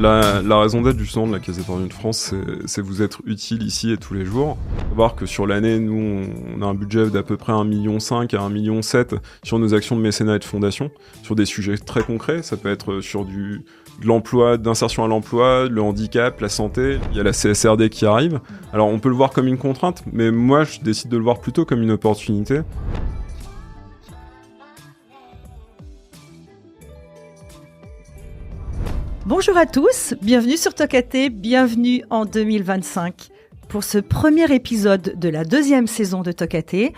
La raison d'être justement de la Caisse d'épargne de France, c'est vous être utile ici et tous les jours. Il faut voir que sur l'année, nous, on a un budget d'à peu près 1,5 million à 1,7 million sur nos actions de mécénat et de fondation, sur des sujets très concrets. Ça peut être sur de l'emploi, d'insertion à l'emploi, le handicap, la santé. Il y a la CSRD qui arrive. Alors on peut le voir comme une contrainte, mais moi je décide de le voir plutôt comme une opportunité. Bonjour à tous, bienvenue sur Tokaté, bienvenue en 2025. Pour ce premier épisode de la deuxième saison de Tokaté,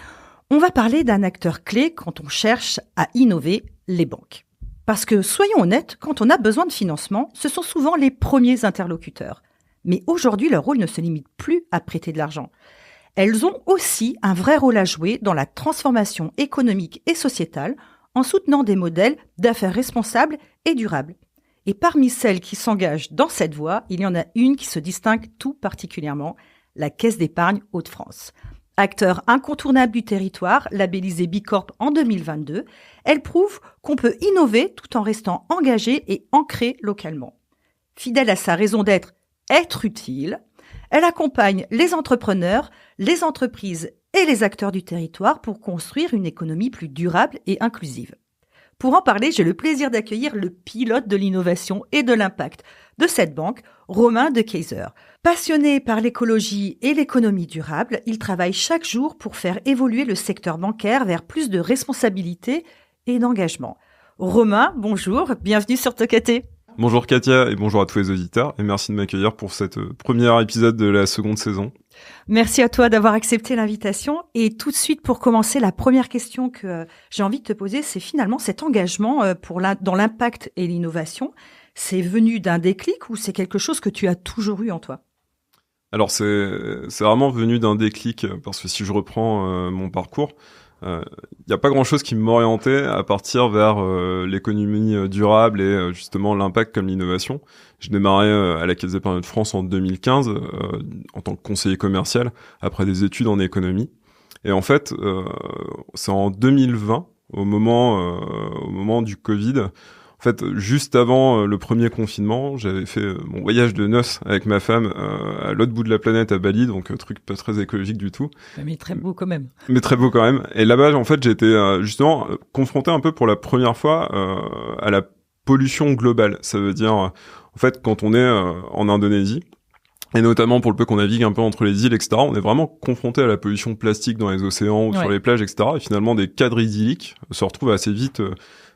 on va parler d'un acteur clé quand on cherche à innover, les banques. Parce que, soyons honnêtes, quand on a besoin de financement, ce sont souvent les premiers interlocuteurs. Mais aujourd'hui, leur rôle ne se limite plus à prêter de l'argent. Elles ont aussi un vrai rôle à jouer dans la transformation économique et sociétale en soutenant des modèles d'affaires responsables et durables. Et parmi celles qui s'engagent dans cette voie, il y en a une qui se distingue tout particulièrement, la Caisse d'épargne Hauts-de-France. Acteur incontournable du territoire, labellisée Bicorp en 2022, elle prouve qu'on peut innover tout en restant engagé et ancré localement. Fidèle à sa raison d'être, être utile, elle accompagne les entrepreneurs, les entreprises et les acteurs du territoire pour construire une économie plus durable et inclusive. Pour en parler, j'ai le plaisir d'accueillir le pilote de l'innovation et de l'impact de cette banque, Romain de Keyser. Passionné par l'écologie et l'économie durable, il travaille chaque jour pour faire évoluer le secteur bancaire vers plus de responsabilité et d'engagement. Romain, bonjour, bienvenue sur Tokaté. Bonjour Katia et bonjour à tous les auditeurs et merci de m'accueillir pour cet premier épisode de la seconde saison. Merci à toi d'avoir accepté l'invitation et tout de suite pour commencer, la première question que j'ai envie de te poser, c'est finalement cet engagement dans l'impact et l'innovation, c'est venu d'un déclic ou c'est quelque chose que tu as toujours eu en toi ? Alors c'est vraiment venu d'un déclic parce que si je reprends mon parcours, il n'y a pas grand-chose qui m'orientait à partir vers l'économie durable et justement l'impact comme l'innovation. Je démarrais à la Caisse d'épargne de France en 2015 en tant que conseiller commercial après des études en économie. Et en fait, c'est en 2020, au moment du Covid. En fait, juste avant le premier confinement, j'avais fait mon voyage de noces avec ma femme à l'autre bout de la planète, à Bali, donc truc pas très écologique du tout. Mais très beau quand même. Mais très beau quand même. Et là-bas, en fait, j'ai été justement confronté un peu pour la première fois à la pollution globale. Ça veut dire, en fait, quand on est en Indonésie, et notamment pour le peu qu'on navigue un peu entre les îles, etc., on est vraiment confronté à la pollution plastique dans les océans ou sur les plages, etc. Et finalement, des cadres idylliques se retrouvent assez vite...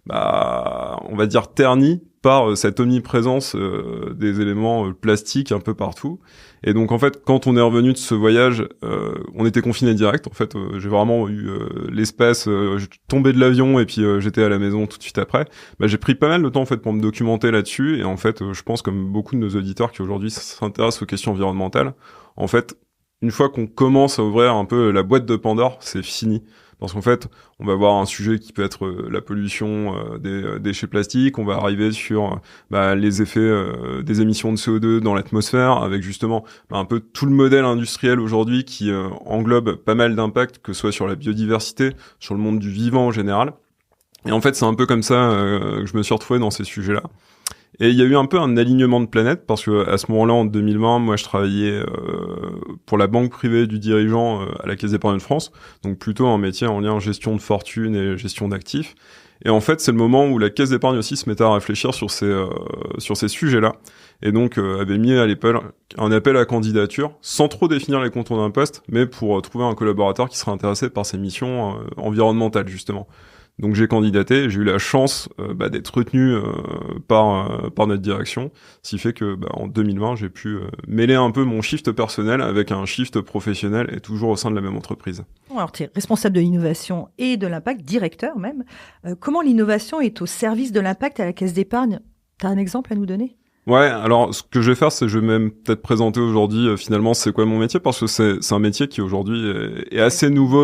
on va dire terni par cette omniprésence des éléments plastiques un peu partout. Et donc en fait, quand on est revenu de ce voyage, on était confinés direct. En fait, j'ai vraiment eu l'espace, je tombais de l'avion et puis j'étais à la maison tout de suite après. J'ai pris pas mal de temps en fait pour me documenter là-dessus. Et en fait, je pense comme beaucoup de nos auditeurs qui aujourd'hui s'intéressent aux questions environnementales, en fait, une fois qu'on commence à ouvrir un peu la boîte de Pandore, c'est fini. Parce qu'en fait, on va voir un sujet qui peut être la pollution des déchets plastiques, on va arriver sur les effets des émissions de CO2 dans l'atmosphère, avec justement un peu tout le modèle industriel aujourd'hui qui englobe pas mal d'impacts, que ce soit sur la biodiversité, sur le monde du vivant en général. Et en fait, c'est un peu comme ça que je me suis retrouvé dans ces sujets-là. Et il y a eu un peu un alignement de planètes parce que à ce moment-là, en 2020, moi, je travaillais pour la banque privée du dirigeant à la Caisse d'épargne de France, donc plutôt un métier en lien gestion de fortune et gestion d'actifs. Et en fait, c'est le moment où la Caisse d'épargne aussi se mettait à réfléchir sur ces sujets-là, et donc avait mis à l'époque un appel à candidature, sans trop définir les contours d'un poste, mais pour trouver un collaborateur qui serait intéressé par ces missions environnementales justement. Donc j'ai candidaté, et j'ai eu la chance d'être retenu par notre direction, ce qui fait que en 2020 j'ai pu mêler un peu mon shift personnel avec un shift professionnel et toujours au sein de la même entreprise. Alors tu es responsable de l'innovation et de l'impact, directeur même. Comment l'innovation est au service de l'impact à la Caisse d'épargne ? Tu as un exemple à nous donner ? Ouais, alors ce que je vais faire, c'est que je vais même peut-être présenter aujourd'hui finalement c'est quoi mon métier, parce que c'est un métier qui aujourd'hui est assez nouveau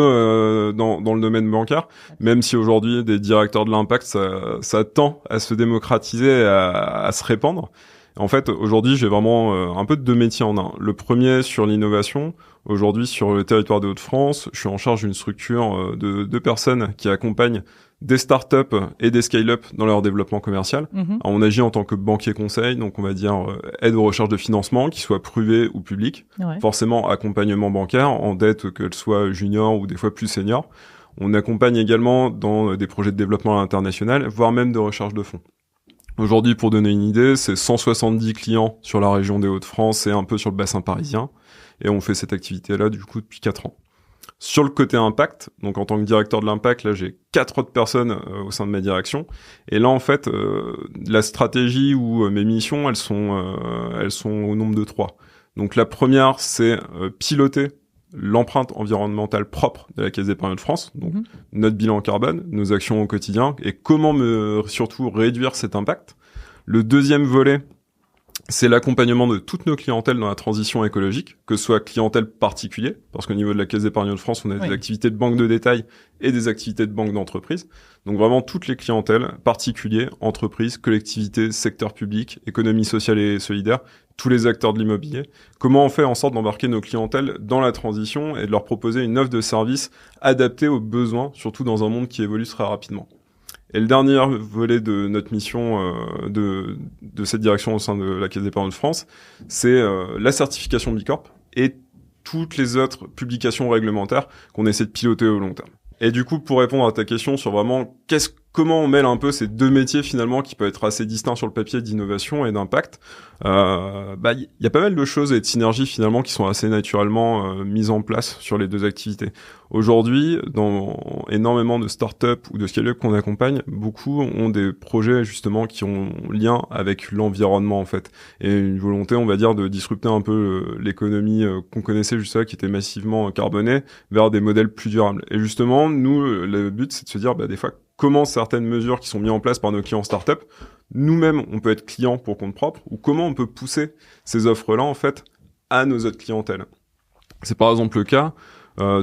dans le domaine bancaire, même si aujourd'hui des directeurs de l'impact ça tend à se démocratiser et à se répandre. En fait, aujourd'hui, j'ai vraiment un peu de deux métiers en un. Le premier sur l'innovation. Aujourd'hui, sur le territoire des Hauts-de-France, je suis en charge d'une structure de 2 personnes qui accompagnent des startups et des scale-up dans leur développement commercial. Alors, on agit en tant que banquier conseil, donc on va dire aide aux recherches de financement, qu'ils soient privés ou publics. Ouais. Forcément, accompagnement bancaire en dette, qu'elle soit junior ou des fois plus senior. On accompagne également dans des projets de développement international, voire même de recherche de fonds. Aujourd'hui, pour donner une idée, c'est 170 clients sur la région des Hauts-de-France et un peu sur le bassin parisien. Et on fait cette activité-là, du coup, depuis 4 ans. Sur le côté impact, donc en tant que directeur de l'impact, là, j'ai 4 autres personnes au sein de ma direction. Et là, en fait, la stratégie ou mes missions, elles sont au nombre de 3. Donc la première, c'est piloter l'empreinte environnementale propre de la Caisse d'épargne de France, donc notre bilan carbone, nos actions au quotidien, et comment surtout réduire cet impact. Le deuxième volet, c'est l'accompagnement de toutes nos clientèles dans la transition écologique, que ce soit clientèle particulier, parce qu'au niveau de la Caisse d'épargne de France, on a des activités de banque de détail et des activités de banque d'entreprise. Donc vraiment toutes les clientèles, particuliers, entreprises, collectivités, secteur public, économie sociale et solidaire, tous les acteurs de l'immobilier. Comment on fait en sorte d'embarquer nos clientèles dans la transition et de leur proposer une offre de service adaptée aux besoins, surtout dans un monde qui évolue très rapidement. Et le dernier volet de notre mission de cette direction au sein de la Caisse d'épargne de France, c'est la certification Bicorp et toutes les autres publications réglementaires qu'on essaie de piloter au long terme. Et du coup, pour répondre à ta question sur vraiment comment on mêle un peu ces deux métiers finalement qui peuvent être assez distincts sur le papier d'innovation et d'impact, y a pas mal de choses et de synergies finalement qui sont assez naturellement mises en place sur les deux activités. Aujourd'hui, dans énormément de startups ou de scale-up qu'on accompagne, beaucoup ont des projets justement qui ont lien avec l'environnement en fait, et une volonté, on va dire, de disrupter un peu l'économie qu'on connaissait jusque-là, qui était massivement carbonée, vers des modèles plus durables. Et justement, nous, le but, c'est de se dire, des fois, comment certaines mesures qui sont mises en place par nos clients startups, nous-mêmes, on peut être client pour compte propre, ou comment on peut pousser ces offres-là, en fait, à nos autres clientèles. C'est par exemple le cas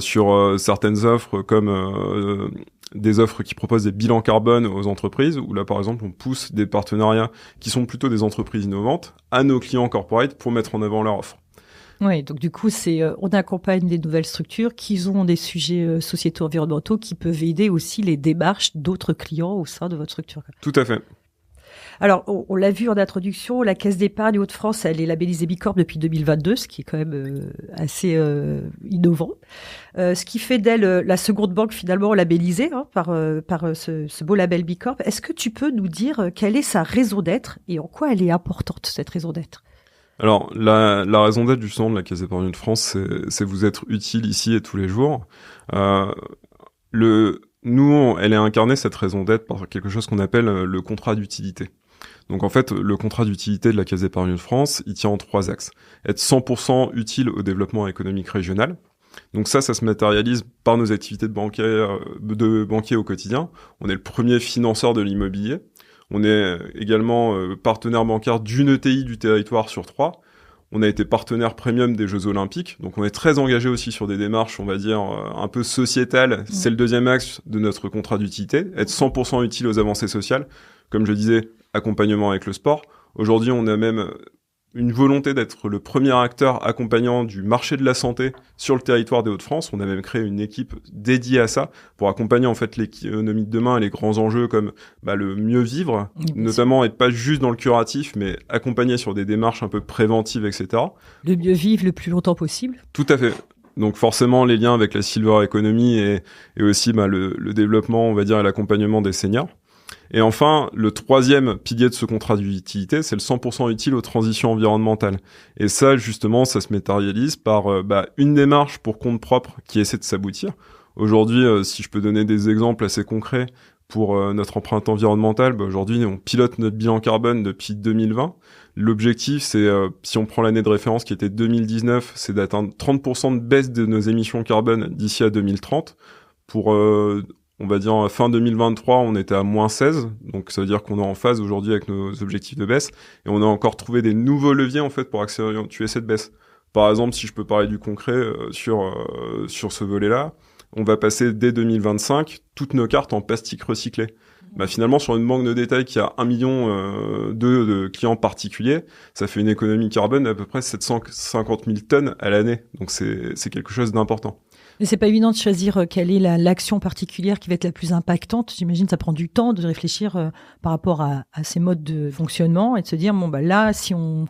sur certaines offres comme des offres qui proposent des bilans carbone aux entreprises, où là, par exemple, on pousse des partenariats qui sont plutôt des entreprises innovantes à nos clients corporate pour mettre en avant leur offre. Oui, donc du coup, on accompagne des nouvelles structures qui ont des sujets sociétaux environnementaux qui peuvent aider aussi les démarches d'autres clients au sein de votre structure. Tout à fait. Alors, on l'a vu en introduction, la Caisse d'épargne Hauts-de-France, elle est labellisée Bicorp depuis 2022, ce qui est quand même assez innovant. Ce qui fait d'elle la seconde banque finalement labellisée par ce beau label Bicorp. Est-ce que tu peux nous dire quelle est sa raison d'être et en quoi elle est importante, cette raison d'être ? Alors, la raison d'être justement de la Caisse d'épargne de France, c'est vous être utile ici et tous les jours. Nous, elle est incarnée, cette raison d'être, par quelque chose qu'on appelle le contrat d'utilité. Donc en fait, le contrat d'utilité de la Caisse d'épargne de France, il tient en 3 axes. Être 100% utile au développement économique régional. Donc ça se matérialise par nos activités de banquier au quotidien. On est le premier financeur de l'immobilier. On est également partenaire bancaire d'une ETI du territoire sur 3. On a été partenaire premium des Jeux Olympiques. Donc on est très engagé aussi sur des démarches, on va dire, un peu sociétales. C'est le deuxième axe de notre contrat d'utilité. Être 100% utile aux avancées sociales. Comme je disais, accompagnement avec le sport. Aujourd'hui, on a même une volonté d'être le premier acteur accompagnant du marché de la santé sur le territoire des Hauts-de-France. On a même créé une équipe dédiée à ça pour accompagner en fait l'économie de demain et les grands enjeux comme le mieux vivre, notamment être pas juste dans le curatif, mais accompagner sur des démarches un peu préventives, etc. Le mieux vivre le plus longtemps possible. Tout à fait. Donc forcément, les liens avec la silver economy et aussi le développement, on va dire, et l'accompagnement des seniors. Et enfin, le troisième pilier de ce contrat d'utilité, c'est le 100% utile aux transitions environnementales. Et ça, justement, ça se matérialise par une démarche pour compte propre qui essaie de s'aboutir. Aujourd'hui, si je peux donner des exemples assez concrets pour notre empreinte environnementale, aujourd'hui, on pilote notre bilan carbone depuis 2020. L'objectif, c'est, si on prend l'année de référence qui était 2019, c'est d'atteindre 30% de baisse de nos émissions carbone d'ici à 2030 pour... on va dire fin 2023, on était à moins 16, donc ça veut dire qu'on est en phase aujourd'hui avec nos objectifs de baisse, et on a encore trouvé des nouveaux leviers en fait pour accentuer cette baisse. Par exemple, si je peux parler du concret sur ce volet-là, on va passer dès 2025 toutes nos cartes en plastique recyclé. Finalement, sur une banque de détail qui a 1 million de clients particuliers, ça fait une économie carbone d'à peu près 750 000 tonnes à l'année. Donc c'est quelque chose d'important. Mais c'est pas évident de choisir quelle est l'action particulière qui va être la plus impactante. J'imagine que ça prend du temps de réfléchir par rapport à ces modes de fonctionnement et de se dire, là, si on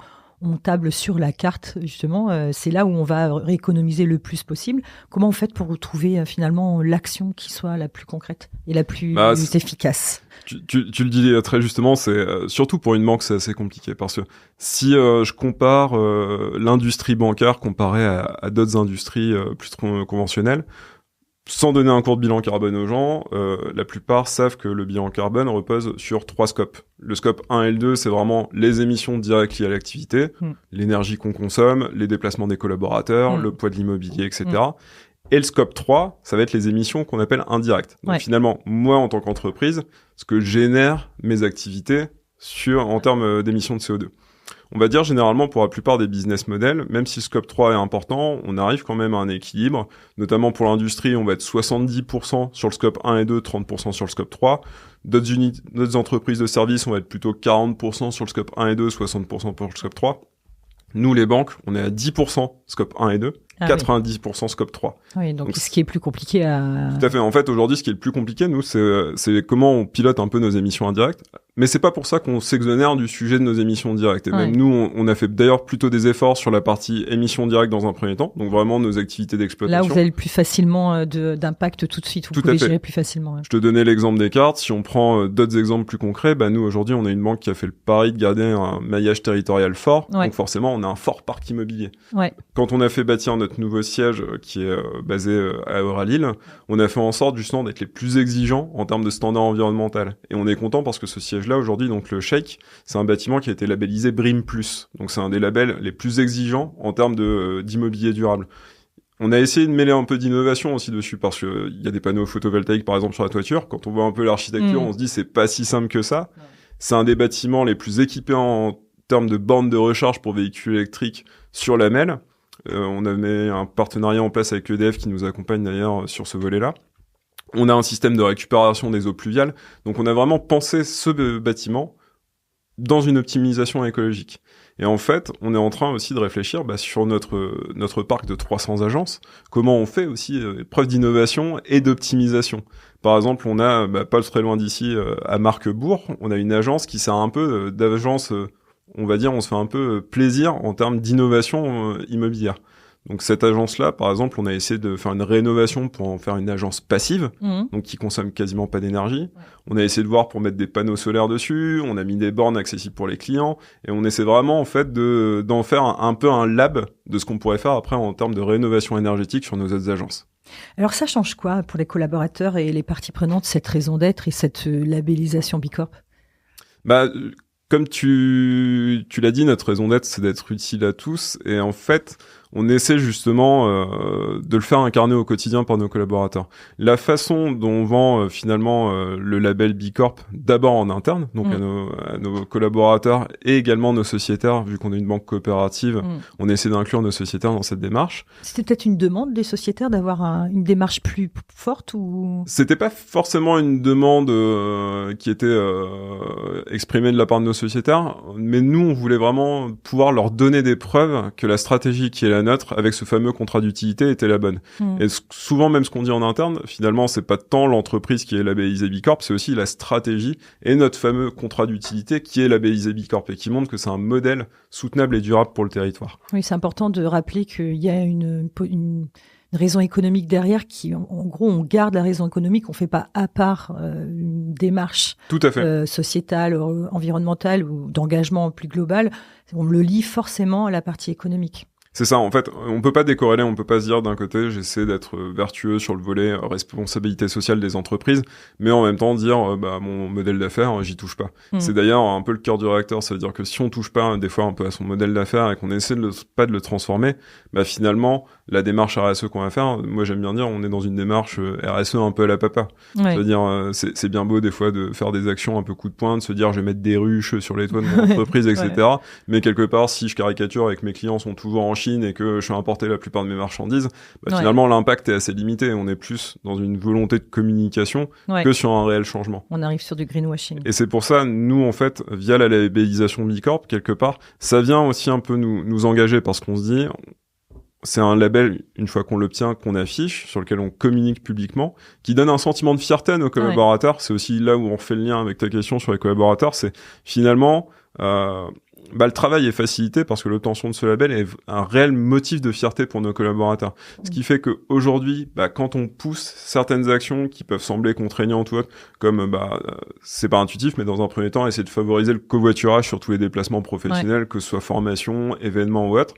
table sur la carte, justement, c'est là où on va rééconomiser le plus possible. Comment vous faites pour trouver finalement l'action qui soit la plus concrète et la plus efficace ? Tu le dis très justement, c'est surtout pour une banque, c'est assez compliqué parce que si je compare l'industrie bancaire comparée à d'autres industries plus conventionnelles, sans donner un cours de bilan carbone aux gens, la plupart savent que le bilan carbone repose sur 3 scopes. Le scope 1 et le 2, c'est vraiment les émissions directes liées à l'activité, l'énergie qu'on consomme, les déplacements des collaborateurs, le poids de l'immobilier, etc. Et le scope 3, ça va être les émissions qu'on appelle indirectes. Donc finalement, moi, en tant qu'entreprise, ce que génère mes activités en termes d'émissions de CO2. On va dire généralement pour la plupart des business models, même si le scope 3 est important, on arrive quand même à un équilibre. Notamment pour l'industrie, on va être 70% sur le scope 1 et 2, 30% sur le scope 3. D'autres entreprises de services, on va être plutôt 40% sur le scope 1 et 2, 60% pour le scope 3. Nous, les banques, on est à 10% scope 1 et 2, 90% scope 3. Oui, donc ce qui est plus compliqué à... Tout à fait. En fait, aujourd'hui, ce qui est le plus compliqué, nous, c'est comment on pilote un peu nos émissions indirectes. Mais c'est pas pour ça qu'on s'exonère du sujet de nos émissions directes. Et même nous, on a fait d'ailleurs plutôt des efforts sur la partie émissions directes dans un premier temps. Donc vraiment nos activités d'exploitation. Là, vous avez plus facilement d'impact tout de suite. Vous pouvez gérer plus facilement. Ouais. Je te donnais l'exemple des cartes. Si on prend d'autres exemples plus concrets, nous, aujourd'hui, on a une banque qui a fait le pari de garder un maillage territorial fort. Ouais. Donc forcément, on a un fort parc immobilier. Ouais. Quand on a fait bâtir notre nouveau siège qui est basé à Euralille, on a fait en sorte justement d'être les plus exigeants en termes de standards environnementaux. Et on est content parce que ce siège-là, aujourd'hui, donc le Sheikh, c'est un bâtiment qui a été labellisé BREEAM+. Donc c'est un des labels les plus exigeants en termes d'immobilier durable. On a essayé de mêler un peu d'innovation aussi dessus parce que il y a des panneaux photovoltaïques par exemple sur la toiture. Quand on voit un peu l'architecture, on se dit c'est pas si simple que ça. C'est un des bâtiments les plus équipés en termes de bornes de recharge pour véhicules électriques sur la MEL. On a mis un partenariat en place avec EDF qui nous accompagne d'ailleurs sur ce volet-là. On a un système de récupération des eaux pluviales. Donc on a vraiment pensé ce bâtiment dans une optimisation écologique. Et en fait, on est en train aussi de réfléchir sur notre parc de 300 agences, comment on fait aussi preuve d'innovation et d'optimisation. Par exemple, on a, pas très loin d'ici, à Marquebourg, on a une agence qui sert un peu d'agence, on va dire, on se fait un peu plaisir en termes d'innovation immobilière. Donc cette agence-là, par exemple, on a essayé de faire une rénovation pour en faire une agence passive, donc qui consomme quasiment pas d'énergie. Ouais. On a essayé de voir pour mettre des panneaux solaires dessus, on a mis des bornes accessibles pour les clients, et on essaie vraiment en fait d'en faire un peu un lab de ce qu'on pourrait faire après en termes de rénovation énergétique sur nos autres agences. Alors ça change quoi pour les collaborateurs et les parties prenantes, cette raison d'être et cette labellisation B Corp ? Comme tu l'as dit, notre raison d'être, c'est d'être utile à tous, et en fait, on essaie justement de le faire incarner au quotidien par nos collaborateurs. La façon dont on vend finalement le label B Corp, d'abord en interne, donc à nos collaborateurs et également nos sociétaires, vu qu'on est une banque coopérative, on essaie d'inclure nos sociétaires dans cette démarche. C'était peut-être une demande des sociétaires d'avoir une démarche plus forte ou... C'était pas forcément une demande qui était exprimée de la part de nos sociétaires, mais nous, on voulait vraiment pouvoir leur donner des preuves que la stratégie qui est la nôtre, avec ce fameux contrat d'utilité, était la bonne. Et souvent, même ce qu'on dit en interne, finalement, c'est pas tant l'entreprise qui est labellisée B Corp, c'est aussi la stratégie et notre fameux contrat d'utilité qui est labellisé B Corp et qui montre que c'est un modèle soutenable et durable pour le territoire. Oui, c'est important de rappeler qu'il y a une raison économique derrière qui, en gros, on garde la raison économique, on fait pas à part une démarche tout à fait. Sociétale, environnementale ou d'engagement plus global. On le lie forcément à la partie économique. C'est ça, en fait, on peut pas décorréler, on peut pas se dire d'un côté j'essaie d'être vertueux sur le volet responsabilité sociale des entreprises, mais en même temps dire mon modèle d'affaires, j'y touche pas. C'est d'ailleurs un peu le cœur du réacteur, ça veut dire que si on touche pas des fois un peu à son modèle d'affaires et qu'on essaie pas de le transformer, finalement la démarche RSE qu'on va faire, moi j'aime bien dire on est dans une démarche RSE un peu à la papa. Ouais. C'est-à-dire c'est bien beau des fois de faire des actions un peu coup de poing, de se dire je vais mettre des ruches sur les toits de mon entreprise, etc. Ouais. Mais quelque part si je caricature et que mes clients sont toujours en Chine Chine et que je fais importer la plupart de mes marchandises, finalement l'impact est assez limité. On est plus dans une volonté de communication que sur un réel changement. On arrive sur du greenwashing. Et c'est pour ça, nous en fait, via la labellisation B Corp, quelque part, ça vient aussi un peu nous engager parce qu'on se dit, c'est un label, une fois qu'on l'obtient, qu'on affiche, sur lequel on communique publiquement, qui donne un sentiment de fierté à nos collaborateurs. C'est aussi là où on fait le lien avec ta question sur les collaborateurs. C'est finalement, le travail est facilité parce que l'obtention de ce label est un réel motif de fierté pour nos collaborateurs. Ce qui fait qu'aujourd'hui, quand on pousse certaines actions qui peuvent sembler contraignantes ou autres, comme c'est pas intuitif, mais dans un premier temps, essayer de favoriser le covoiturage sur tous les déplacements professionnels, que ce soit formation, événements ou autre,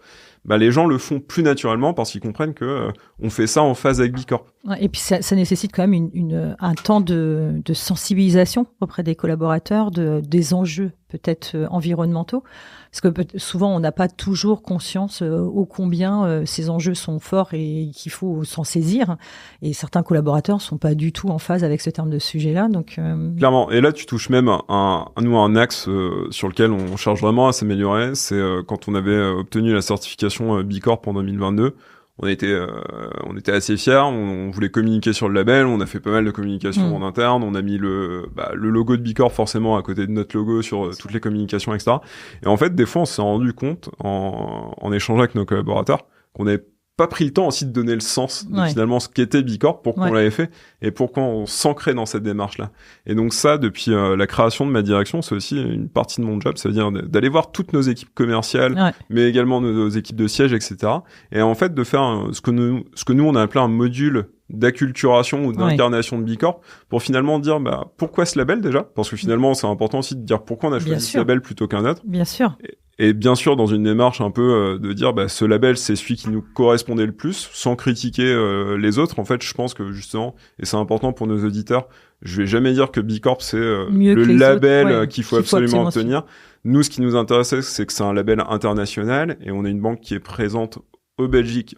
les gens le font plus naturellement parce qu'ils comprennent que on fait ça en phase avec B Corp. Et puis ça nécessite quand même un temps de sensibilisation auprès des collaborateurs des enjeux peut-être environnementaux, parce que souvent on n'a pas toujours conscience ô combien ces enjeux sont forts et qu'il faut s'en saisir. Et certains collaborateurs sont pas du tout en phase avec ce terme de sujet-là. Donc clairement. Et là tu touches même un axe sur lequel on cherche vraiment à s'améliorer. C'est quand on avait obtenu la certification B Corp en 2022. On était assez fiers, on voulait communiquer sur le label, on a fait pas mal de communication en interne, on a mis le logo de B Corp forcément à côté de notre logo sur toutes les communications, etc. Et en fait, des fois, on s'est rendu compte en échangeant avec nos collaborateurs qu'on n'avait pas pris le temps aussi de donner le sens de finalement ce qu'était B Corp, pourquoi on l'avait fait et pourquoi on s'ancrait dans cette démarche-là. Et donc ça, depuis la création de ma direction, c'est aussi une partie de mon job, ça veut dire d'aller voir toutes nos équipes commerciales, mais également nos équipes de siège, etc. Et en fait, de faire ce que nous on a appelé un module d'acculturation ou d'incarnation de B Corp pour finalement dire pourquoi ce label déjà, parce que finalement c'est important aussi de dire pourquoi on a choisi ce label plutôt qu'un autre. Bien sûr. Et bien sûr, dans une démarche un peu de dire ce label, c'est celui qui nous correspondait le plus, sans critiquer les autres. En fait, je pense que justement, et c'est important pour nos auditeurs, je vais jamais dire que B Corp, c'est le label qu'il faut absolument obtenir. Nous, ce qui nous intéressait, c'est que c'est un label international et on est une banque qui est présente en Belgique,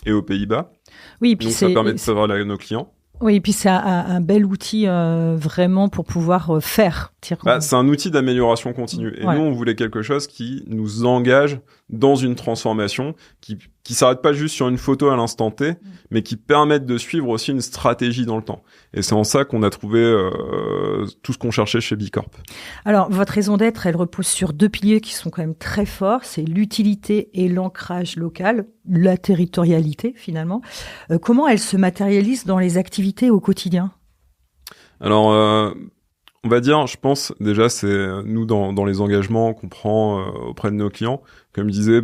et aux Pays-Bas. Oui, et puis donc ça permet de savoir nos clients. Oui, et puis c'est un bel outil vraiment pour pouvoir faire. C'est un outil d'amélioration continue. Et nous, on voulait quelque chose qui nous engage dans une transformation, qui s'arrête pas juste sur une photo à l'instant T, mais qui permette de suivre aussi une stratégie dans le temps. Et c'est en ça qu'on a trouvé tout ce qu'on cherchait chez B Corp. Alors, votre raison d'être, elle repose sur 2 piliers qui sont quand même très forts. C'est l'utilité et l'ancrage local, la territorialité finalement. Comment elle se matérialise dans les activités au quotidien ? Alors, on va dire, je pense, déjà, c'est nous dans les engagements qu'on prend auprès de nos clients. Comme je disais,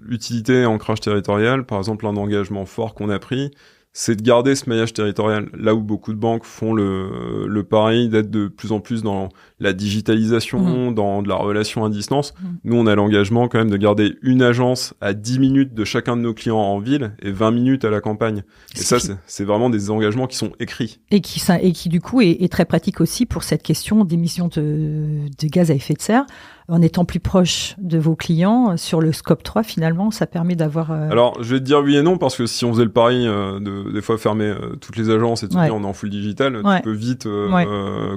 l'utilité et ancrage territorial, par exemple, un engagement fort qu'on a pris, c'est de garder ce maillage territorial. Là où beaucoup de banques font le pari d'être de plus en plus dans la digitalisation, dans de la relation à distance, nous, on a l'engagement quand même de garder une agence à 10 minutes de chacun de nos clients en ville et 20 minutes à la campagne. Et ça, c'est vraiment des engagements qui sont écrits. Et qui du coup, est très pratique aussi pour cette question d'émissions de gaz à effet de serre. En étant plus proche de vos clients, sur le scope 3, finalement, ça permet d'avoir... Alors, je vais te dire oui et non, parce que si on faisait le pari de des fois fermer toutes les agences et te dire on est en full digital, tu peux vite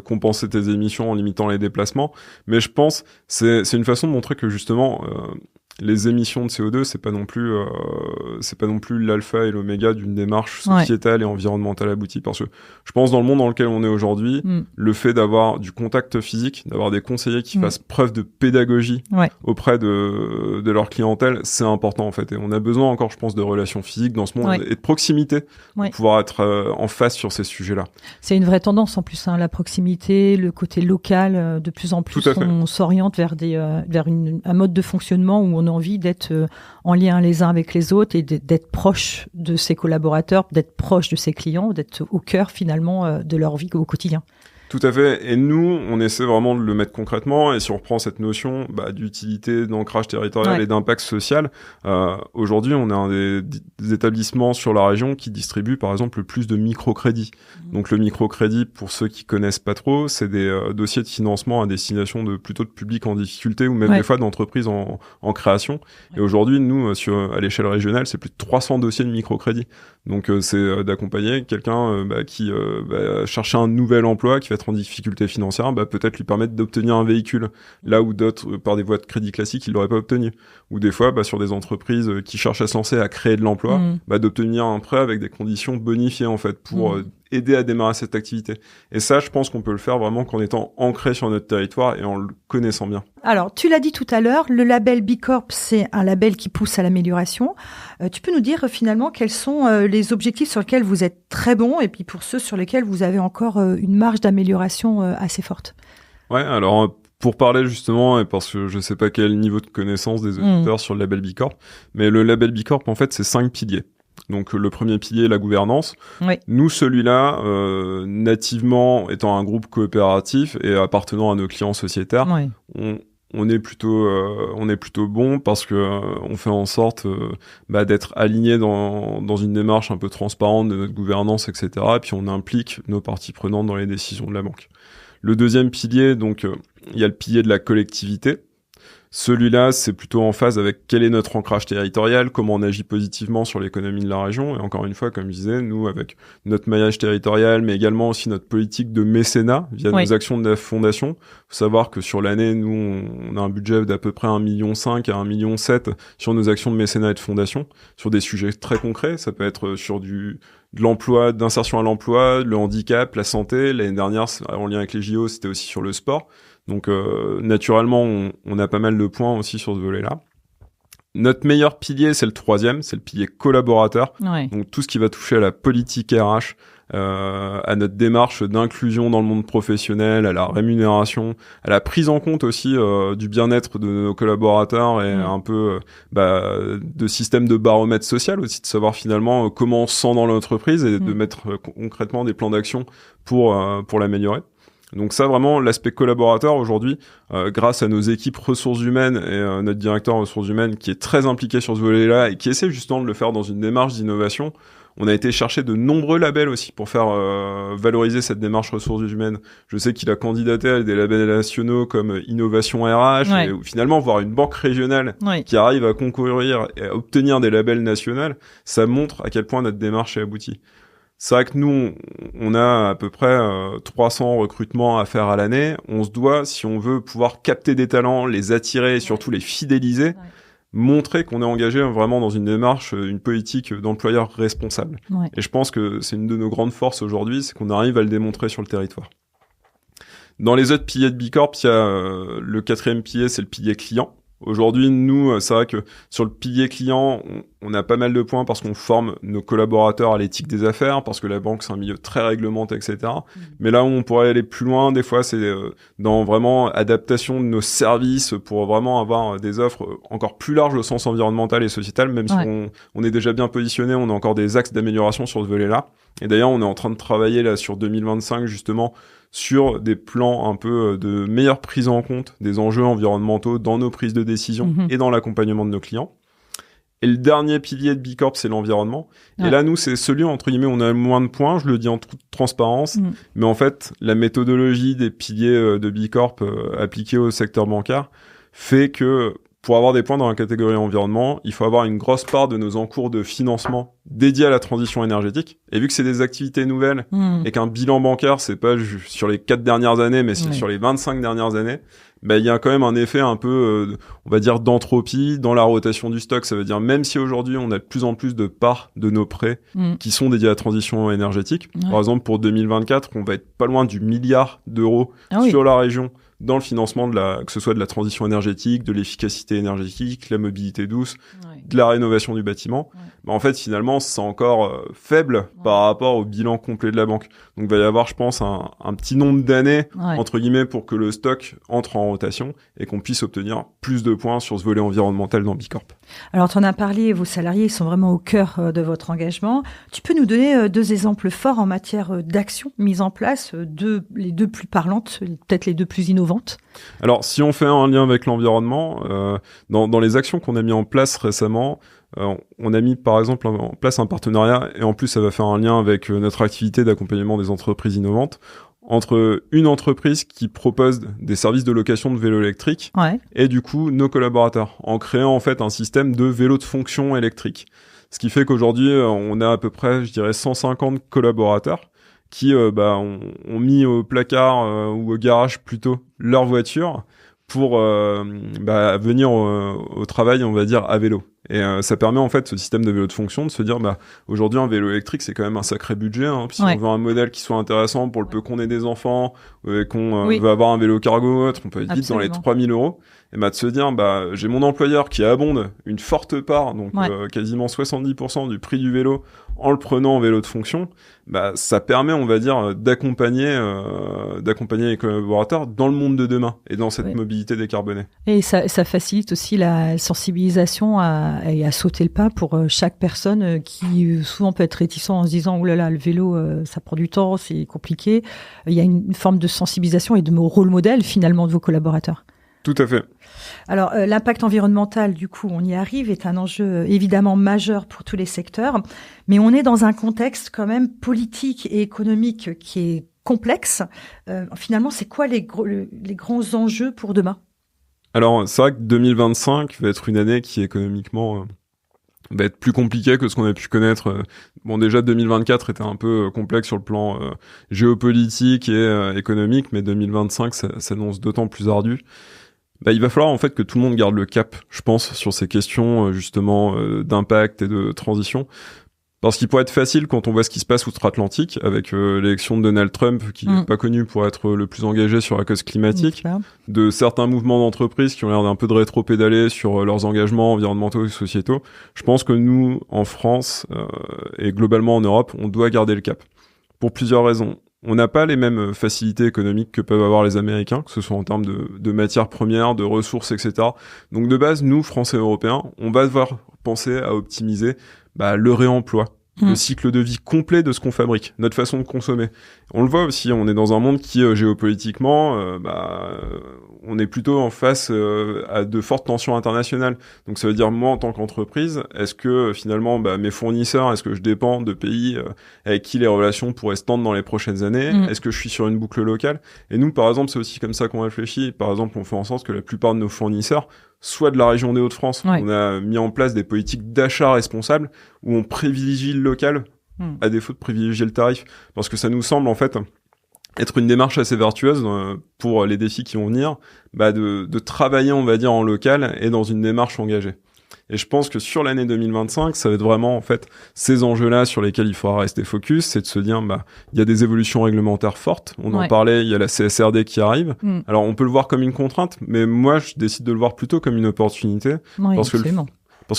compenser tes émissions en limitant les déplacements. Mais je pense c'est une façon de montrer que justement... les émissions de CO2, c'est pas non plus l'alpha et l'oméga d'une démarche sociétale et environnementale aboutie. Parce que je pense dans le monde dans lequel on est aujourd'hui, le fait d'avoir du contact physique, d'avoir des conseillers qui fassent preuve de pédagogie auprès de leur clientèle, c'est important en fait. Et on a besoin encore, je pense, de relations physiques dans ce monde et de proximité pour pouvoir être en face sur ces sujets-là. C'est une vraie tendance en plus, la proximité, le côté local. De plus en plus, on s'oriente vers un mode de fonctionnement où on a envie d'être en lien les uns avec les autres et d'être proche de ses collaborateurs, d'être proche de ses clients, d'être au cœur finalement de leur vie au quotidien. Tout à fait. Et nous, on essaie vraiment de le mettre concrètement. Et si on reprend cette notion d'utilité, d'ancrage territorial et d'impact social, aujourd'hui, on est un des établissements sur la région qui distribue, par exemple, le plus de microcrédits. Donc, le microcrédit, pour ceux qui connaissent pas trop, c'est des dossiers de financement à destination plutôt de publics en difficulté ou même des fois d'entreprises en création. Et aujourd'hui, nous, à l'échelle régionale, c'est plus de 300 dossiers de microcrédit. Donc, c'est d'accompagner quelqu'un qui cherche un nouvel emploi, qui va être en difficulté financière, peut-être lui permettre d'obtenir un véhicule, là où d'autres, par des voies de crédit classiques, ils l'auraient pas obtenu. Ou des fois, sur des entreprises qui cherchent à se lancer, à créer de l'emploi, d'obtenir un prêt avec des conditions bonifiées, en fait, pour aider à démarrer cette activité. Et ça, je pense qu'on peut le faire vraiment qu'en étant ancré sur notre territoire et en le connaissant bien. Alors, tu l'as dit tout à l'heure, le label B Corp, c'est un label qui pousse à l'amélioration. Tu peux nous dire finalement quels sont les objectifs sur lesquels vous êtes très bon et puis pour ceux sur lesquels vous avez encore une marge d'amélioration assez forte? Ouais, alors pour parler justement, et parce que je sais pas quel niveau de connaissance des auditeurs sur le label B Corp, mais le label B Corp, en fait, c'est 5 piliers. Donc le premier pilier, la gouvernance. Oui. Nous, celui-là, nativement étant un groupe coopératif et appartenant à nos clients sociétaires, on est plutôt bon parce que on fait en sorte d'être aligné dans une démarche un peu transparente de notre gouvernance, etc. Et puis on implique nos parties prenantes dans les décisions de la banque. Le deuxième pilier, donc il y a le pilier de la collectivité. Celui-là, c'est plutôt en phase avec quel est notre ancrage territorial, comment on agit positivement sur l'économie de la région. Et encore une fois, comme je disais, nous, avec notre maillage territorial, mais également aussi notre politique de mécénat via nos actions de la fondation. Faut savoir que sur l'année, nous, on a un budget d'à peu près 1,5 million à 1,7 million sur nos actions de mécénat et de fondation, sur des sujets très concrets. Ça peut être sur de l'emploi, d'insertion à l'emploi, le handicap, la santé. L'année dernière, en lien avec les JO, c'était aussi sur le sport. Donc naturellement, on a pas mal de points aussi sur ce volet-là. Notre meilleur pilier, c'est le troisième, c'est le pilier collaborateur. Ouais. Donc tout ce qui va toucher à la politique RH, à notre démarche d'inclusion dans le monde professionnel, à la rémunération, à la prise en compte aussi du bien-être de nos collaborateurs et un peu de système de baromètre social aussi, de savoir finalement comment on se sent dans l'entreprise et de mettre concrètement des plans d'action pour l'améliorer. Donc ça, vraiment, l'aspect collaborateur aujourd'hui, grâce à nos équipes ressources humaines et notre directeur ressources humaines qui est très impliqué sur ce volet-là et qui essaie justement de le faire dans une démarche d'innovation, on a été chercher de nombreux labels aussi pour faire valoriser cette démarche ressources humaines. Je sais qu'il a candidaté à des labels nationaux comme Innovation RH et finalement voir une banque régionale qui arrive à concourir et à obtenir des labels nationaux, ça montre à quel point notre démarche est aboutie. C'est vrai que nous, on a à peu près 300 recrutements à faire à l'année. On se doit, si on veut pouvoir capter des talents, les attirer et surtout les fidéliser, montrer qu'on est engagé vraiment dans une démarche, une politique d'employeur responsable. Ouais. Et je pense que c'est une de nos grandes forces aujourd'hui, c'est qu'on arrive à le démontrer sur le territoire. Dans les autres piliers de B Corp, il y a le quatrième pilier, c'est le pilier client. Aujourd'hui, nous, c'est vrai que sur le pilier client, on a pas mal de points parce qu'on forme nos collaborateurs à l'éthique des affaires, parce que la banque, c'est un milieu très réglementé, etc. Mais là où on pourrait aller plus loin, des fois, c'est dans vraiment adaptation de nos services pour vraiment avoir des offres encore plus larges au sens environnemental et sociétal, même si on est déjà bien positionné, on a encore des axes d'amélioration sur ce volet-là. Et d'ailleurs, on est en train de travailler là sur 2025, justement, sur des plans un peu de meilleure prise en compte des enjeux environnementaux dans nos prises de décision et dans l'accompagnement de nos clients. Et le dernier pilier de B Corp, c'est l'environnement. Et là, nous, c'est celui, entre guillemets, on a le moins de points, je le dis en toute transparence, mais en fait, la méthodologie des piliers de B Corp appliqués au secteur bancaire fait que pour avoir des points dans la catégorie environnement, il faut avoir une grosse part de nos encours de financement dédiés à la transition énergétique. Et vu que c'est des activités nouvelles et qu'un bilan bancaire, c'est pas sur les 4 dernières années, mais c'est sur les 25 dernières années, il y a quand même un effet un peu, on va dire, d'entropie dans la rotation du stock. Ça veut dire, même si aujourd'hui, on a de plus en plus de parts de nos prêts qui sont dédiés à la transition énergétique. Par exemple, pour 2024, on va être pas loin du 1 milliard d'euros sur la région dans le financement que ce soit de la transition énergétique, de l'efficacité énergétique, la mobilité douce, de la rénovation du bâtiment. En fait, finalement, c'est encore faible par rapport au bilan complet de la banque. Donc, il va y avoir, je pense, un petit nombre d'années, entre guillemets, pour que le stock entre en rotation et qu'on puisse obtenir plus de points sur ce volet environnemental dans B Corp. Alors, tu en as parlé, vos salariés, ils sont vraiment au cœur de votre engagement. Tu peux nous donner 2 exemples forts en matière d'actions mises en place, les 2 plus parlantes, peut-être les 2 plus innovantes? Alors, si on fait un lien avec l'environnement, dans les actions qu'on a mis en place récemment, on a mis par exemple en place un partenariat, et en plus ça va faire un lien avec notre activité d'accompagnement des entreprises innovantes, entre une entreprise qui propose des services de location de vélos électriques et du coup nos collaborateurs, en créant en fait un système de vélos de fonction électrique. Ce qui fait qu'aujourd'hui on a à peu près, je dirais, 150 collaborateurs qui ont mis au placard ou au garage plutôt leur voiture pour venir au travail, on va dire, à vélo. Et ça permet en fait ce système de vélo de fonction de se dire aujourd'hui un vélo électrique c'est quand même un sacré budget, hein. Si on veut un modèle qui soit intéressant pour le peu qu'on ait des enfants et qu'on veut avoir un vélo cargo ou autre, on peut être vite dans les 3 000 €. Et de se dire j'ai mon employeur qui abonde une forte part, donc quasiment 70% du prix du vélo en le prenant en vélo de fonction, ça permet, on va dire, d'accompagner les collaborateurs dans le monde de demain et dans cette mobilité décarbonée. Et ça facilite aussi la sensibilisation et à sauter le pas pour chaque personne qui souvent peut être réticent en se disant « Oh là là, le vélo, ça prend du temps, c'est compliqué ». Il y a une forme de sensibilisation et de rôle modèle finalement de vos collaborateurs. Tout à fait. Alors, l'impact environnemental, du coup, on y arrive, est un enjeu évidemment majeur pour tous les secteurs, mais on est dans un contexte quand même politique et économique qui est complexe. Finalement, c'est quoi les grands enjeux pour demain ? Alors, c'est vrai que 2025 va être une année qui économiquement va être plus compliquée que ce qu'on a pu connaître. Bon, déjà 2024 était un peu complexe sur le plan géopolitique et économique, mais 2025 ça s'annonce d'autant plus ardu. Il va falloir en fait que tout le monde garde le cap, je pense, sur ces questions justement d'impact et de transition. Parce qu'il pourrait être facile quand on voit ce qui se passe outre-Atlantique avec l'élection de Donald Trump qui n'est pas connu pour être le plus engagé sur la cause climatique, de certains mouvements d'entreprises qui ont l'air d'un peu de rétro-pédaler sur leurs engagements environnementaux et sociétaux. Je pense que nous, en France et globalement en Europe, on doit garder le cap. Pour plusieurs raisons. On n'a pas les mêmes facilités économiques que peuvent avoir les Américains, que ce soit en termes de matières premières, de ressources, etc. Donc de base, nous, Français et Européens, on va devoir penser à optimiser le réemploi, le cycle de vie complet de ce qu'on fabrique, notre façon de consommer. On le voit aussi, on est dans un monde qui, géopolitiquement, on est plutôt en face à de fortes tensions internationales. Donc ça veut dire, moi, en tant qu'entreprise, est-ce que finalement, mes fournisseurs, est-ce que je dépends de pays avec qui les relations pourraient se tendre dans les prochaines années ? Est-ce que je suis sur une boucle locale ? Et nous, par exemple, c'est aussi comme ça qu'on réfléchit. Par exemple, on fait en sorte que la plupart de nos fournisseurs soit de la région des Hauts-de-France. On a mis en place des politiques d'achat responsables où on privilégie le local à défaut de privilégier le tarif. Parce que ça nous semble, en fait, être une démarche assez vertueuse pour les défis qui vont venir, de travailler, on va dire, en local et dans une démarche engagée. Et je pense que sur l'année 2025, ça va être vraiment en fait ces enjeux-là sur lesquels il faudra rester focus, c'est de se dire il y a des évolutions réglementaires fortes. On en parlait, il y a la CSRD qui arrive. Alors on peut le voir comme une contrainte, mais moi je décide de le voir plutôt comme une opportunité parce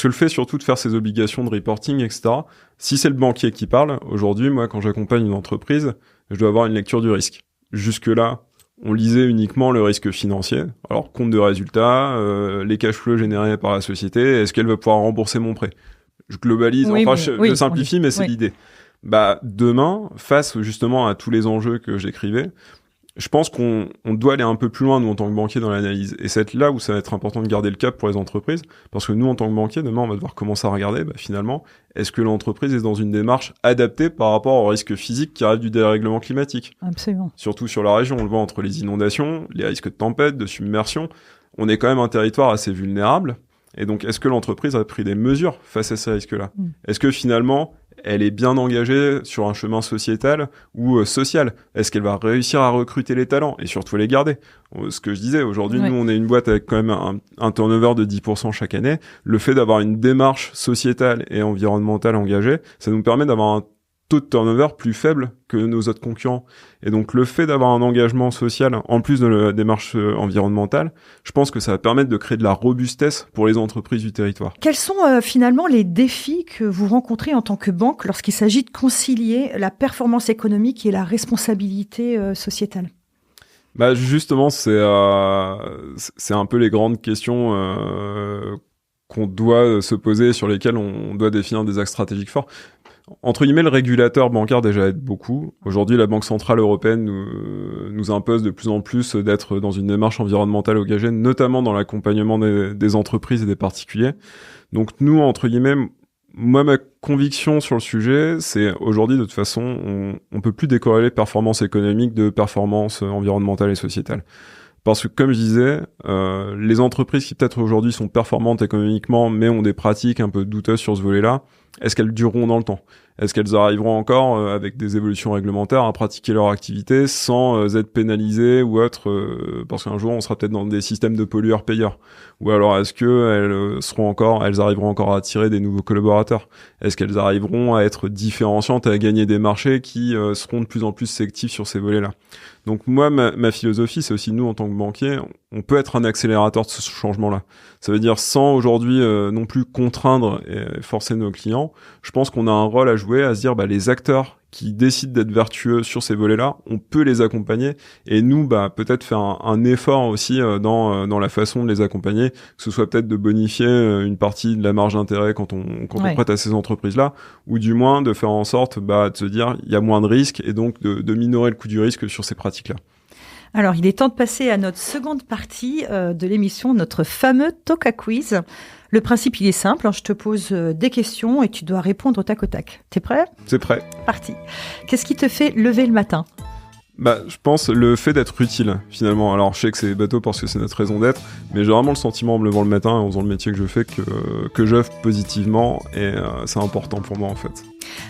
que le fait surtout de faire ces obligations de reporting, etc. Si c'est le banquier qui parle, aujourd'hui, moi quand j'accompagne une entreprise, je dois avoir une lecture du risque. Jusque-là, on lisait uniquement le risque financier. Alors, compte de résultats, les cash flows générés par la société, est-ce qu'elle va pouvoir rembourser mon prêt ? Je globalise, je simplifie, mais c'est l'idée. Demain, face justement à tous les enjeux que j'écrivais, je pense qu'on doit aller un peu plus loin, nous, en tant que banquier, dans l'analyse. Et c'est là où ça va être important de garder le cap pour les entreprises, parce que nous, en tant que banquier, demain, on va devoir commencer à regarder, finalement, est-ce que l'entreprise est dans une démarche adaptée par rapport aux risques physiques qui arrivent du dérèglement climatique ? Absolument. Surtout sur la région, on le voit entre les inondations, les risques de tempête, de submersion. On est quand même un territoire assez vulnérable. Et donc, est-ce que l'entreprise a pris des mesures face à ces risques-là ? Est-ce que finalement, elle est bien engagée sur un chemin sociétal ou social ? Est-ce qu'elle va réussir à recruter les talents et surtout les garder ? Ce que je disais, aujourd'hui, nous, on est une boîte avec quand même un turnover de 10% chaque année. Le fait d'avoir une démarche sociétale et environnementale engagée, ça nous permet d'avoir un taux de turnover plus faible que nos autres concurrents. Et donc, le fait d'avoir un engagement social, en plus de la démarche environnementale, je pense que ça va permettre de créer de la robustesse pour les entreprises du territoire. Quels sont finalement les défis que vous rencontrez en tant que banque lorsqu'il s'agit de concilier la performance économique et la responsabilité sociétale ? Justement, c'est un peu les grandes questions qu'on doit se poser, sur lesquelles on doit définir des axes stratégiques forts. Entre guillemets, le régulateur bancaire déjà aide beaucoup. Aujourd'hui, la Banque Centrale Européenne nous impose de plus en plus d'être dans une démarche environnementale engagée, notamment dans l'accompagnement des entreprises et des particuliers. Donc nous, entre guillemets, moi, ma conviction sur le sujet, c'est aujourd'hui, de toute façon, on peut plus décorréler performance économique de performance environnementale et sociétale. Parce que, comme je disais, les entreprises qui peut-être aujourd'hui sont performantes économiquement, mais ont des pratiques un peu douteuses sur ce volet-là, est-ce qu'elles dureront dans le temps ? Est-ce qu'elles arriveront encore, avec des évolutions réglementaires, à pratiquer leur activité sans être pénalisées ou autre, parce qu'un jour on sera peut-être dans des systèmes de pollueurs-payeurs? Ou alors est-ce que elles arriveront encore à attirer des nouveaux collaborateurs? Est-ce qu'elles arriveront à être différenciantes et à gagner des marchés qui seront de plus en plus sélectifs sur ces volets-là? Donc moi, ma philosophie, c'est aussi nous en tant que banquier, on peut être un accélérateur de ce changement-là. Ça veut dire sans aujourd'hui non plus contraindre et forcer nos clients. Je pense qu'on a un rôle à jouer, à se dire les acteurs qui décident d'être vertueux sur ces volets-là, on peut les accompagner et nous peut-être faire un effort aussi dans la façon de les accompagner, que ce soit peut-être de bonifier une partie de la marge d'intérêt quand on prête à ces entreprises-là, ou du moins de faire en sorte de se dire il y a moins de risques et donc de minorer le coût du risque sur ces pratiques-là. Alors, il est temps de passer à notre seconde partie de l'émission, notre fameux Toka Quiz. Le principe, il est simple. Je te pose des questions et tu dois répondre au tac au tac. T'es prêt ? C'est prêt. Parti. Qu'est-ce qui te fait lever le matin ? Je pense le fait d'être utile, finalement. Alors, je sais que c'est bateau parce que c'est notre raison d'être, mais j'ai vraiment le sentiment en me levant le matin et en faisant le métier que je fais que j'œuvre positivement et c'est important pour moi, en fait.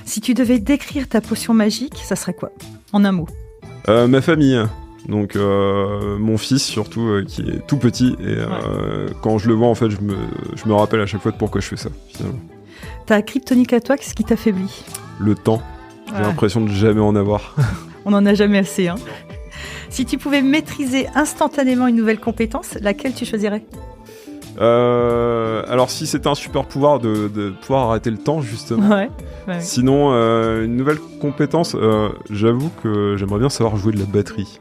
Si tu devais décrire ta potion magique, ça serait quoi ? En un mot. Ma famille. Donc mon fils surtout qui est tout petit et quand je le vois en fait je me rappelle à chaque fois de pourquoi je fais ça finalement. Ta kryptonique à toi, qu'est-ce qui t'affaiblit ? Le temps. J'ai l'impression de jamais en avoir. On n'en a jamais assez, hein. Si tu pouvais maîtriser instantanément une nouvelle compétence, laquelle tu choisirais ? Alors si c'était un super pouvoir de pouvoir arrêter le temps justement. Ouais. Sinon une nouvelle compétence, j'avoue que j'aimerais bien savoir jouer de la batterie.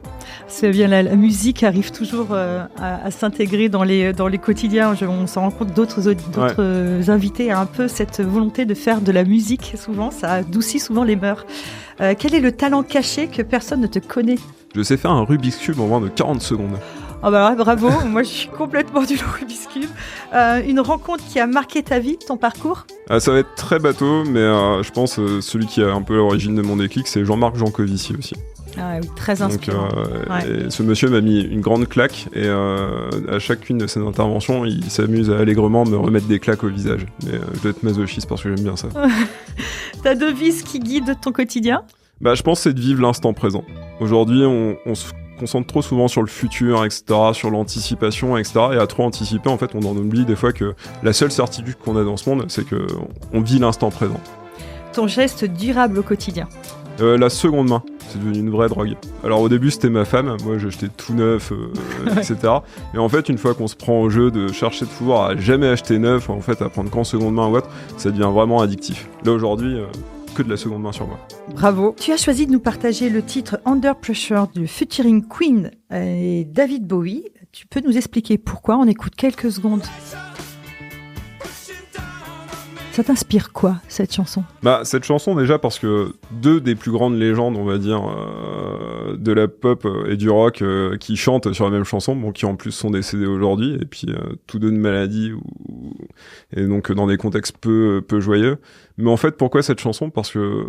C'est bien, la musique arrive toujours à s'intégrer dans les quotidiens. On s'en rend compte, d'autres invités ont un peu cette volonté de faire de la musique souvent, ça adoucit souvent les mœurs. Quel est le talent caché que personne ne te connaît ? Je sais faire un Rubik's Cube en moins de 40 secondes. Oh bravo, moi je suis complètement du Rubik's Cube. Une rencontre qui a marqué ta vie, ton parcours ? Ça va être très bateau, mais je pense celui qui est un peu à l'origine de mon déclic, c'est Jean-Marc Jancovici aussi. Ah oui, très inspirant. Et ce monsieur m'a mis une grande claque et à chacune de ses interventions, il s'amuse à allègrement me remettre des claques au visage. Mais je dois être masochiste parce que j'aime bien ça. Ta devise qui guide ton quotidien ? Je pense que c'est de vivre l'instant présent. Aujourd'hui, on se concentre trop souvent sur le futur, etc., sur l'anticipation, etc. Et à trop anticiper, en fait, on en oublie des fois que la seule certitude qu'on a dans ce monde, c'est qu'on vit l'instant présent. Ton geste durable au quotidien ? La seconde main, c'est devenu une vraie drogue. Alors au début c'était ma femme, moi j'achetais tout neuf, etc. Et en fait une fois qu'on se prend au jeu de chercher toujours à jamais acheter neuf, en fait à prendre qu'en seconde main ou autre, ça devient vraiment addictif. Là aujourd'hui, que de la seconde main sur moi. Bravo. Tu as choisi de nous partager le titre Under Pressure du featuring Queen et David Bowie. Tu peux nous expliquer pourquoi ? On écoute quelques secondes. Ça t'inspire quoi, cette chanson ? Cette chanson, déjà, parce que deux des plus grandes légendes, on va dire, de la pop et du rock qui chantent sur la même chanson, qui en plus sont décédés aujourd'hui, et puis tous deux de maladie, et donc dans des contextes peu joyeux. Mais en fait, pourquoi cette chanson ? Parce que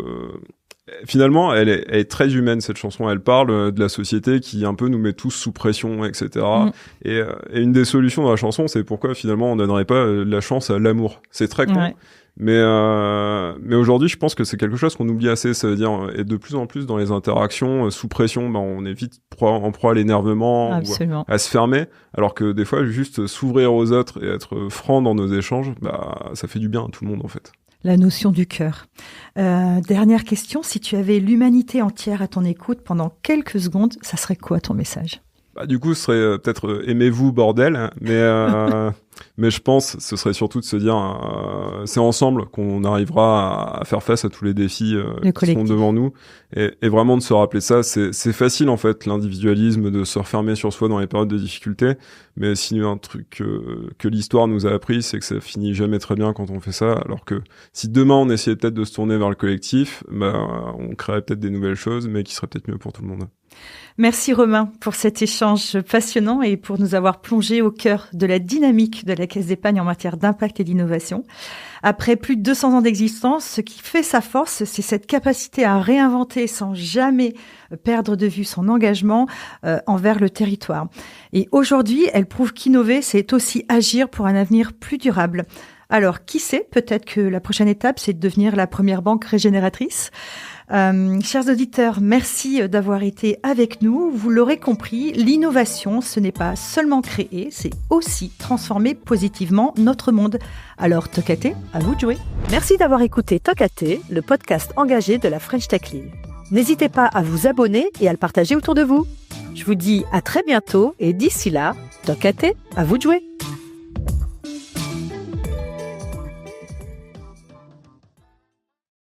finalement, elle est très humaine, cette chanson. Elle parle de la société qui un peu nous met tous sous pression, etc. Et une des solutions dans la chanson, c'est pourquoi finalement on donnerait pas la chance à l'amour. C'est très con. Ouais. Mais aujourd'hui, je pense que c'est quelque chose qu'on oublie assez. Ça veut dire, et de plus en plus dans les interactions sous pression, on est vite en proie à l'énervement, ou à se fermer. Alors que des fois, juste s'ouvrir aux autres et être franc dans nos échanges, ça fait du bien à tout le monde en fait. La notion du cœur. Dernière question, si tu avais l'humanité entière à ton écoute pendant quelques secondes, ça serait quoi ton message ? Du coup, ce serait peut-être aimez-vous bordel, mais je pense ce serait surtout de se dire c'est ensemble qu'on arrivera à faire face à tous les défis qui sont devant nous et vraiment de se rappeler ça. C'est facile en fait l'individualisme de se refermer sur soi dans les périodes de difficulté, mais si un truc que l'histoire nous a appris, c'est que ça finit jamais très bien quand on fait ça. Alors que si demain on essayait peut-être de se tourner vers le collectif, on créerait peut-être des nouvelles choses, mais qui seraient peut-être mieux pour tout le monde. Merci Romain pour cet échange passionnant et pour nous avoir plongé au cœur de la dynamique de la Caisse d'Épargne en matière d'impact et d'innovation. Après plus de 200 ans d'existence, ce qui fait sa force, c'est cette capacité à réinventer sans jamais perdre de vue son engagement envers le territoire. Et aujourd'hui, elle prouve qu'innover, c'est aussi agir pour un avenir plus durable. Alors, qui sait, peut-être que la prochaine étape, c'est de devenir la première banque régénératrice. Chers auditeurs, merci d'avoir été avec nous. Vous l'aurez compris, l'innovation, ce n'est pas seulement créer, c'est aussi transformer positivement notre monde. Alors, Tokaté, à vous de jouer. Merci d'avoir écouté Tokaté, le podcast engagé de la French Tech League. N'hésitez pas à vous abonner et à le partager autour de vous. Je vous dis à très bientôt et d'ici là, Tokaté, à vous de jouer.